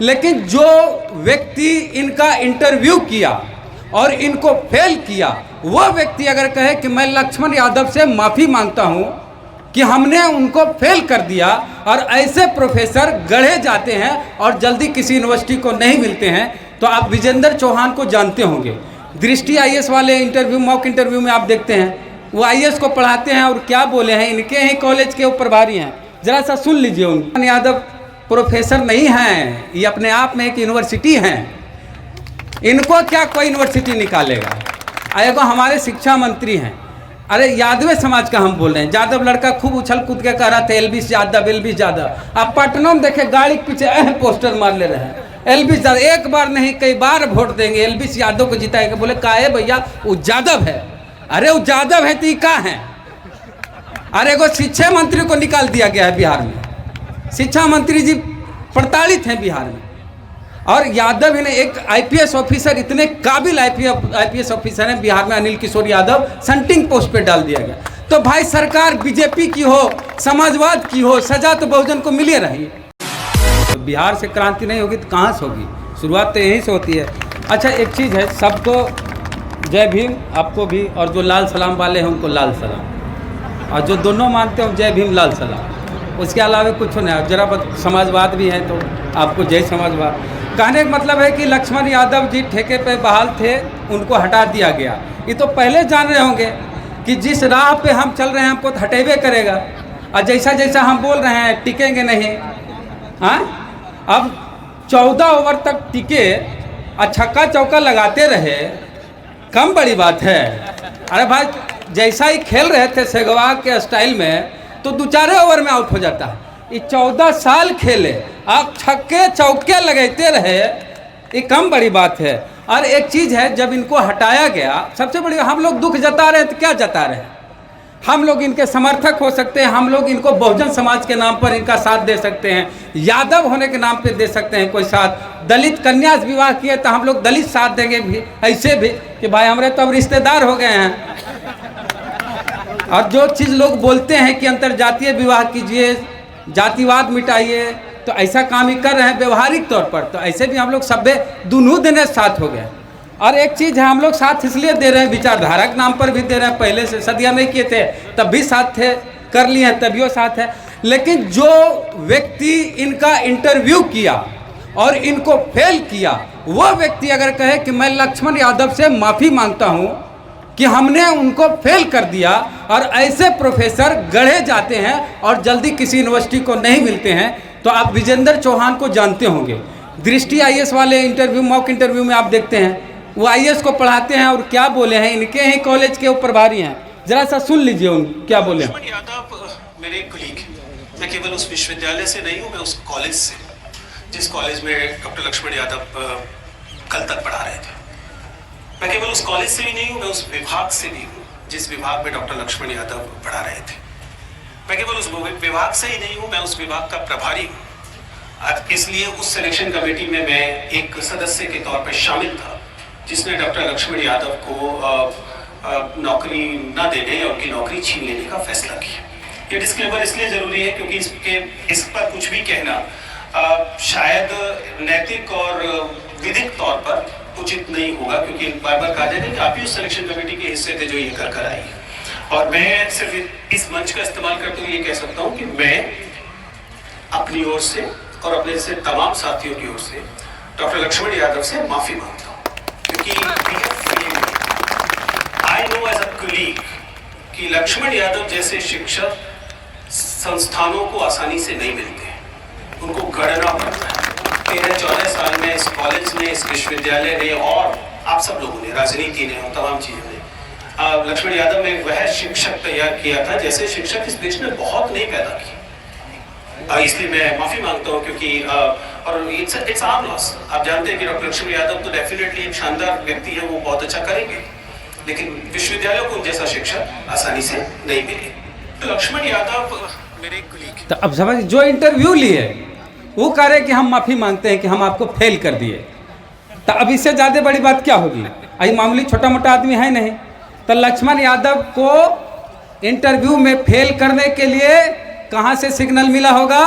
लेकिन जो व्यक्ति इनका इंटरव्यू किया और इनको फेल किया, वो व्यक्ति अगर कहे कि मैं लक्ष्मण यादव से माफ़ी मांगता हूँ कि हमने उनको फेल कर दिया, और ऐसे प्रोफेसर गढ़े जाते हैं और जल्दी किसी यूनिवर्सिटी को नहीं मिलते हैं, तो आप विजेंद्र चौहान को जानते होंगे। दृष्टि आईएएस वाले इंटरव्यू, मॉक इंटरव्यू में आप देखते हैं वो आईएएस को पढ़ाते हैं और क्या बोले हैं, इनके ही कॉलेज के वो प्रभारी हैं, जरा सा सुन लीजिए। उन यादव प्रोफेसर नहीं हैं, ये अपने आप में एक यूनिवर्सिटी हैं, इनको क्या कोई यूनिवर्सिटी निकालेगा। एगो हमारे शिक्षा मंत्री हैं, अरे यादव समाज का हम बोल रहे हैं, यादव लड़का खूब उछल कूद के कह रहा था एलबीस यादव एलबीस यादव। आप पटना में देखे गाड़ी के पीछे पोस्टर मार ले रहे हैं एलबीस यादव, एक बार नहीं कई बार वोट देंगे, एलबीस यादव को जिताएंगे। बोले का है भैया, वो यादव है। अरे वो यादव है तो का है? अरे एगो शिक्षा मंत्री को निकाल दिया गया है बिहार में, शिक्षा मंत्री जी प्रताड़ित हैं बिहार में। और यादव ने एक आईपीएस ऑफिसर, इतने काबिल आईपीएस ऑफिसर हैं बिहार में, अनिल किशोर यादव, सेंटिंग पोस्ट पे डाल दिया गया। तो भाई सरकार बीजेपी की हो, समाजवाद की हो, सजा तो बहुजन को मिले रही। तो बिहार से क्रांति नहीं होगी तो कहाँ से होगी? शुरुआत तो यहीं से होती है। अच्छा एक चीज़ है, सबको जय भीम, आपको भी, और जो लाल सलाम वाले हैं उनको लाल सलाम, और जो दोनों मानते हो जय भीम लाल सलाम, उसके अलावा कुछ नहीं। जरा समाजवाद भी है तो आपको जय समाजवाद। कहने का मतलब है कि लक्ष्मण यादव जी ठेके पे बहाल थे, उनको हटा दिया गया। ये तो पहले जान रहे होंगे कि जिस राह पे हम चल रहे हैं हमको तो हटेबे करेगा, और जैसा जैसा हम बोल रहे हैं टिकेंगे नहीं। हाँ, अब 14 ओवर तक टिके और छक्का चौका लगाते रहे, कम बड़ी बात है? अरे भाई जैसा ही खेल रहे थे सेगवाग के स्टाइल में, तो 2-4 ओवर में आउट हो जाता है। ये 14 साल खेले, आप छक्के चौके लगाते रहे, ये कम बड़ी बात है। और एक चीज़ है, जब इनको हटाया गया, सबसे बड़ी, हम लोग दुख जता रहे हैं तो क्या जता रहे हैं? हम लोग इनके समर्थक हो सकते हैं, हम लोग इनको बहुजन समाज के नाम पर इनका साथ दे सकते हैं, यादव होने के नाम पे दे सकते हैं कोई साथ। दलित कन्या विवाह किए तो हम लोग दलित साथ देंगे भी, ऐसे भी कि भाई हमारे तो अब रिश्तेदार हो गए हैं। और जो चीज़ लोग बोलते हैं कि अंतरजातीय विवाह कीजिए, जातिवाद मिटाइए, तो ऐसा काम ही कर रहे हैं व्यवहारिक तौर पर, तो ऐसे भी हम लोग सभ्य दोनों दिन साथ हो गए। और एक चीज़ है, हम लोग साथ इसलिए दे रहे हैं, विचारधारा के नाम पर भी दे रहे हैं, पहले से सदिया नहीं किए थे तब भी साथ थे, कर लिए हैं तभियो साथ है। लेकिन जो व्यक्ति इनका इंटरव्यू किया और इनको फेल किया, वो व्यक्ति अगर कहे कि मैं लक्ष्मण यादव से माफ़ी मांगता हूँ कि हमने उनको फेल कर दिया, और ऐसे प्रोफेसर गढ़े जाते हैं और जल्दी किसी यूनिवर्सिटी को नहीं मिलते हैं, तो आप विजेंद्र चौहान को जानते होंगे। दृष्टि आईएएस वाले इंटरव्यू, मॉक इंटरव्यू में आप देखते हैं वो आईएएस को पढ़ाते हैं और क्या बोले हैं, इनके ही कॉलेज के वो प्रभारी हैं, जरा सा सुन लीजिए उन क्या बोले। लक्ष्मण यादव मेरे कुलीग, मैं केवल उस विश्वविद्यालय से नहीं हूँ, मैं उस कॉलेज से, जिस कॉलेज में डॉक्टर लक्ष्मण यादव कल तक पढ़ा रहे थे। मैं केवल उस कॉलेज से भी नहीं हूँ, मैं उस विभाग से भी हूँ जिस विभाग में डॉक्टर लक्ष्मण यादव पढ़ा रहे थे। मैं केवल उस विभाग से ही नहीं हूँ, मैं उस विभाग का प्रभारी हूँ। इसलिए उस सिलेक्शन कमेटी में मैं एक सदस्य के तौर पर शामिल था, जिसने डॉक्टर लक्ष्मण यादव को नौकरी न देने और उनकी नौकरी छीन लेने का फैसला किया। ये डिस्क्लेमर इसलिए जरूरी है क्योंकि इस पर कुछ भी कहना शायद नैतिक और विधिक तौर पर उचित नहीं होगा, क्योंकि बार बार कहा जाएगा कि आप ही उस सिलेक्शन कमेटी के हिस्से थे जो ये कर आई है। और मैं सिर्फ इस मंच का इस्तेमाल करते हुए ये कह सकता हूँ कि मैं अपनी ओर से और अपने से तमाम साथियों की ओर से डॉक्टर लक्ष्मण यादव से माफी मांगता हूँ, क्योंकि I know as a colleague कि लक्ष्मण यादव जैसे शिक्षक संस्थानों को आसानी से नहीं मिलते, उनको गढ़ना पड़ता है। 13-14 साल में इस कॉलेज ने, इस विश्वविद्यालय ने और आप सब लोगों ने, राजनीति ने और तमाम चीजों ने लक्ष्मण यादव ने वह शिक्षक तैयार किया था जैसे शिक्षक इस देश में बहुत नहीं पैदा की। इसलिए मैं माफी मांगता हूं, क्योंकि और इट्स आम लॉस। आप जानते हैं कि डॉक्टर लक्ष्मण यादव तो डेफिनेटली एक शानदार व्यक्ति है, वो बहुत अच्छा करेंगे, लेकिन विश्वविद्यालय को जैसा शिक्षक आसानी से नहीं मिले। तो लक्ष्मण यादव मेरे कुलीग। तो अब समझ, जो इंटरव्यू लिए वो कह रहे कि हम माफी मांगते हैं कि हम आपको फेल कर दिए, तो अब इससे ज़्यादा बड़ी बात क्या होगी? आई मामूली छोटा मोटा आदमी है नहीं। तो लक्ष्मण यादव को इंटरव्यू में फेल करने के लिए कहाँ से सिग्नल मिला होगा?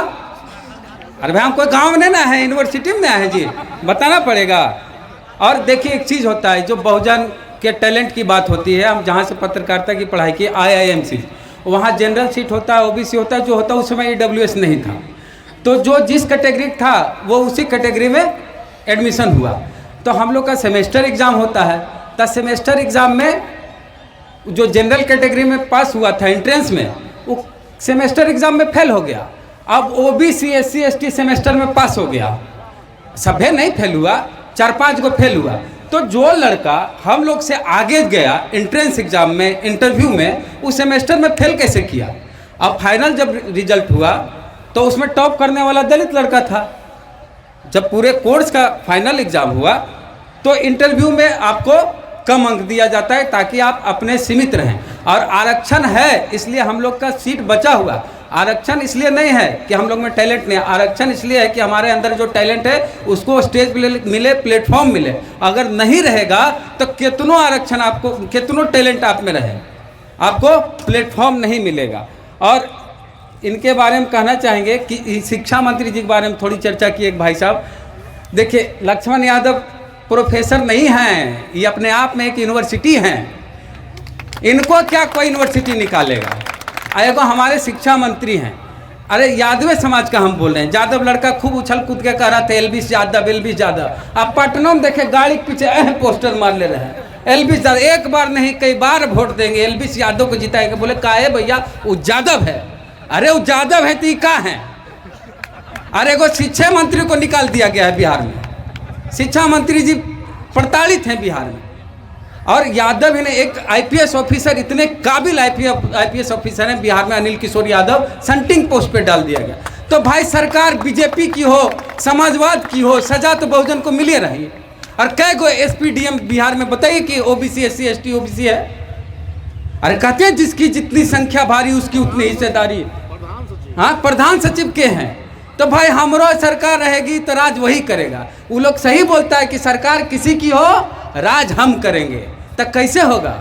अरे भाई हम कोई गांव में नहीं ना है, यूनिवर्सिटी में ना है जी, बताना पड़ेगा। और देखिए एक चीज़ होता है, जो बहुजन के टैलेंट की बात होती है, हम जहाँ से पत्रकारिता की पढ़ाई की IIMC, वहाँ जनरल सीट होता है, OBC होता है, जो होता है उस समय EWS नहीं था, तो जो जिस कैटेगरी था वो उसी कैटेगरी में एडमिशन हुआ। तो हम लोग का सेमेस्टर एग्ज़ाम होता है, तो सेमेस्टर एग्ज़ाम में जो जनरल कैटेगरी में पास हुआ था एंट्रेंस में, वो सेमेस्टर एग्ज़ाम में फेल हो गया। अब OBC SC ST सेमेस्टर में पास हो गया, सभे नहीं फेल हुआ, 4-5 को फेल हुआ। तो जो लड़का हम लोग से आगे गया एंट्रेंस एग्ज़ाम में, इंटरव्यू में, उस सेमेस्टर में फेल कैसे किया? अब फाइनल जब रिजल्ट हुआ तो उसमें टॉप करने वाला दलित लड़का था। जब पूरे कोर्स का फाइनल एग्ज़ाम हुआ तो इंटरव्यू में आपको कम अंक दिया जाता है ताकि आप अपने सीमित रहें। और आरक्षण है इसलिए हम लोग का सीट बचा हुआ। आरक्षण इसलिए नहीं है कि हम लोग में टैलेंट नहीं, आरक्षण इसलिए है कि हमारे अंदर जो टैलेंट है उसको स्टेज मिले, प्लेटफॉर्म मिले। अगर नहीं रहेगा तो कितनों आरक्षण आपको, कितनों टैलेंट आप में रहे, आपको प्लेटफॉर्म नहीं मिलेगा। और इनके बारे में कहना चाहेंगे कि शिक्षा मंत्री जी के बारे में थोड़ी चर्चा की एक भाई साहब। देखिए लक्ष्मण यादव प्रोफेसर नहीं हैं, ये अपने आप में एक यूनिवर्सिटी हैं, इनको क्या कोई यूनिवर्सिटी निकालेगा? एगो हमारे शिक्षा मंत्री हैं, अरे यादव समाज का हम बोल रहे हैं, यादव लड़का खूब उछल कूद के कह रहा था एलबीस यादव। आप पटना में देखे गाड़ी के पीछे पोस्टर मार ले रहे हैं एलबीस यादव, एक बार नहीं कई बार वोट देंगे, एलबीस यादव को जिताएंगे। बोले का है भैया, वो यादव है। अरे वो यादव है तो ये का है? अरे एगो शिक्षा मंत्री को निकाल दिया गया है बिहार में, शिक्षा मंत्री जी प्रताड़ित हैं बिहार में। और यादव है ने एक IPS ऑफिसर, इतने काबिल IPS ऑफिसर हैं बिहार में, अनिल किशोर यादव, सेंटिंग पोस्ट पे डाल दिया गया। तो भाई सरकार बीजेपी की हो, समाजवाद की हो, सजा तो बहुजन को मिले रही। और कै गो SP DM बिहार में बताइए कि OBC SC ST OBC है? अरे कहते हैं जिसकी जितनी संख्या भारी उसकी उतनी हिस्सेदारी। हाँ, प्रधान सचिव के हैं। तो भाई हमरो सरकार रहेगी तो राज वही करेगा। वो लोग सही बोलता है कि सरकार किसी की हो, राज हम करेंगे, तो कैसे होगा?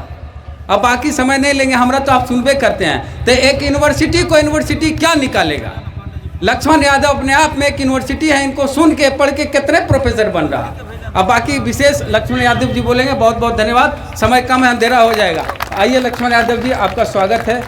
अब बाकी समय नहीं लेंगे, हमरा तो आप सुनबे करते हैं। तो एक यूनिवर्सिटी को यूनिवर्सिटी क्या निकालेगा? लक्ष्मण यादव अपने आप में एक यूनिवर्सिटी है, इनको सुन के पढ़ के कितने प्रोफेसर बन रहा। अब बाकी विशेष लक्ष्मण यादव जी बोलेंगे। बहुत बहुत धन्यवाद, समय कम है, अंधेरा हो जाएगा। आइए लक्ष्मण यादव जी, आपका स्वागत है।